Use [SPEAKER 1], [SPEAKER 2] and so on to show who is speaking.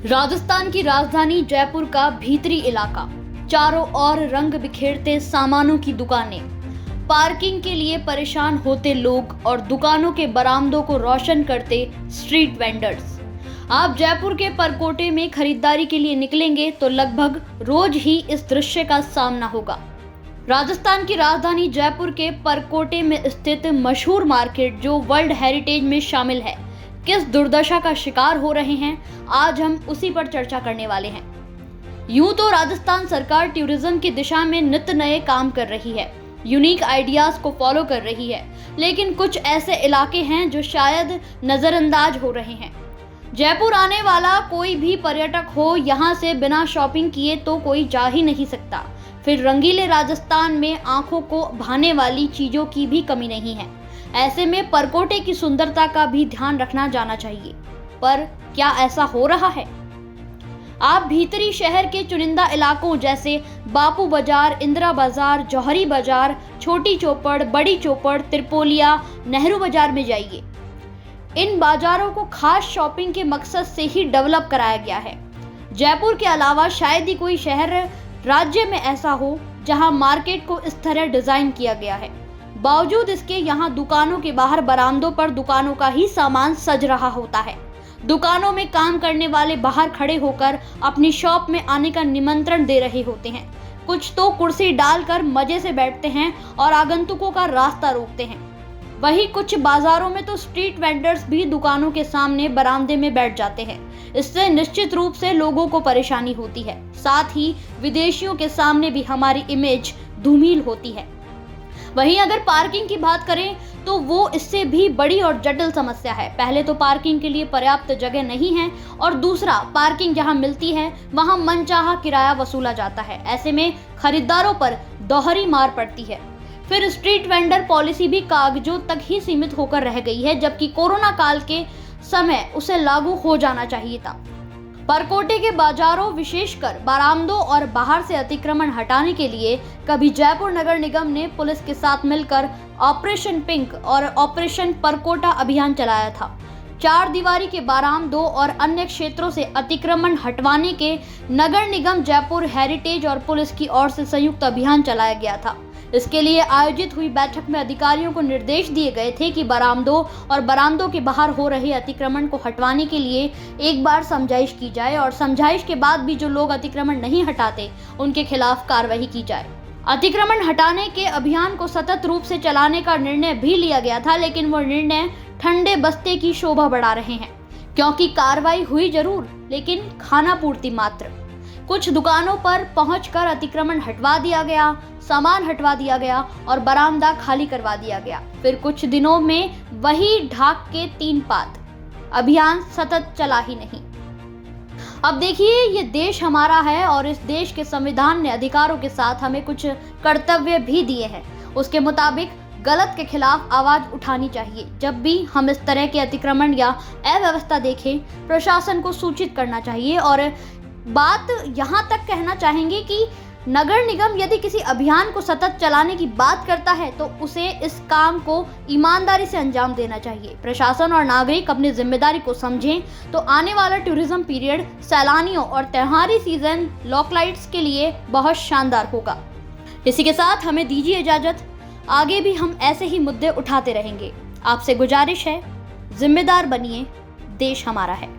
[SPEAKER 1] राजस्थान की राजधानी जयपुर का भीतरी इलाका, चारों ओर रंग बिखेरते सामानों की दुकानें, पार्किंग के लिए परेशान होते लोग और दुकानों के बरामदों को रोशन करते स्ट्रीट वेंडर्स। आप जयपुर के परकोटे में खरीदारी के लिए निकलेंगे तो लगभग रोज ही इस दृश्य का सामना होगा। राजस्थान की राजधानी जयपुर के परकोटे में स्थित मशहूर मार्केट, जो वर्ल्ड हेरिटेज में शामिल है, किस दुर्दशा का शिकार हो रहे हैं, आज हम उसी पर चर्चा करने वाले हैं। यूं तो राजस्थान सरकार टूरिज्म की दिशा में नित नए काम कर रही है, यूनिक आइडियाज को फॉलो कर रही है, लेकिन कुछ ऐसे इलाके हैं जो शायद नजरअंदाज हो रहे हैं। जयपुर आने वाला कोई भी पर्यटक हो, यहाँ से बिना शॉपिंग किए तो कोई जा ही नहीं सकता। फिर रंगीले राजस्थान में आंखों को भाने वाली चीजों की भी कमी नहीं है। ऐसे में परकोटे की सुंदरता का भी ध्यान रखना जाना चाहिए, पर क्या ऐसा हो रहा है? आप भीतरी शहर के चुनिंदा इलाकों जैसे बापू बाजार, इंदिरा बाजार, जौहरी बाजार, छोटी चौपड़, बड़ी चौपड़, त्रिपोलिया, नेहरू बाजार में जाइए। इन बाजारों को खास शॉपिंग के मकसद से ही डेवलप कराया गया है। जयपुर के अलावा शायद ही कोई शहर राज्य में ऐसा हो जहां मार्केट को इस तरह डिजाइन किया गया है। बावजूद इसके यहाँ दुकानों के बाहर बरामदों पर दुकानों का ही सामान सज रहा होता है। दुकानों में काम करने वाले बाहर खड़े होकर अपनी शॉप में आने का निमंत्रण दे रहे होते हैं। कुछ तो कुर्सी डालकर मजे से बैठते हैं और आगंतुकों का रास्ता रोकते हैं। वहीं कुछ बाजारों में तो स्ट्रीट वेंडर्स भी दुकानों के सामने बरामदे में बैठ जाते हैं। इससे निश्चित रूप से लोगों को परेशानी होती है, साथ ही विदेशियों के सामने भी हमारी इमेज धूमिल होती है। वहीं अगर पार्किंग की बात करें तो वो इससे भी बड़ी और जटिल समस्या है। पहले तो पार्किंग के लिए पर्याप्त जगह नहीं है, और दूसरा, पार्किंग जहां मिलती है वहां मनचाहा किराया वसूला जाता है। ऐसे में खरीदारों पर दोहरी मार पड़ती है। फिर स्ट्रीट वेंडर पॉलिसी भी कागजों तक ही सीमित होकर रह गई है, जबकि कोरोना काल के समय उसे लागू हो जाना चाहिए था। परकोटे के बाजारों, विशेषकर बरामदों और बाहर से अतिक्रमण हटाने के लिए कभी जयपुर नगर निगम ने पुलिस के साथ मिलकर ऑपरेशन पिंक और ऑपरेशन परकोटा अभियान चलाया था। चार दीवारी के बरामदों और अन्य क्षेत्रों से अतिक्रमण हटवाने के नगर निगम, जयपुर हेरिटेज और पुलिस की ओर से संयुक्त अभियान चलाया गया था। इसके लिए आयोजित हुई बैठक में अधिकारियों को निर्देश दिए गए थे कि बरामदों और बरामदों के बाहर हो रहे अतिक्रमण को हटवाने के लिए एक बार समझाइश की जाए, और समझाइश के बाद भी जो लोग अतिक्रमण नहीं हटाते उनके खिलाफ कार्रवाई की जाए। अतिक्रमण हटाने के अभियान को सतत रूप से चलाने का निर्णय भी लिया गया था, लेकिन वो निर्णय ठंडे बस्ते की शोभा बढ़ा रहे हैं, क्योंकि कार्रवाई हुई जरूर, लेकिन खाना पूर्ति मात्र। कुछ दुकानों पर पहुंचकर अतिक्रमण हटवा दिया गया, सामान हटवा दिया गया और बरामदा खाली करवा दिया गया। फिर कुछ दिनों में वही ढाक के 3 पात, अभियान सतत चला ही नहीं। अब देखिए, ये देश हमारा है और इस देश के संविधान ने अधिकारों के साथ हमें कुछ कर्तव्य भी दिए हैं। उसके मुताबिक गलत के खिलाफ आवाज उठानी चाहिए। जब भी हम इस तरह के अतिक्रमण या अव्यवस्था देखें, प्रशासन को सूचित करना चाहिए। और बात यहाँ तक कहना चाहेंगे कि नगर निगम यदि किसी अभियान को सतत चलाने की बात करता है तो उसे इस काम को ईमानदारी से अंजाम देना चाहिए। प्रशासन और नागरिक अपनी जिम्मेदारी को समझें तो आने वाला टूरिज्म पीरियड सैलानियों और त्योहारी सीजन लॉकलाइट्स के लिए बहुत शानदार होगा। इसी के साथ हमें दीजिए इजाजत। आगे भी हम ऐसे ही मुद्दे उठाते रहेंगे। आपसे गुजारिश है, जिम्मेदार बनिए, देश हमारा है।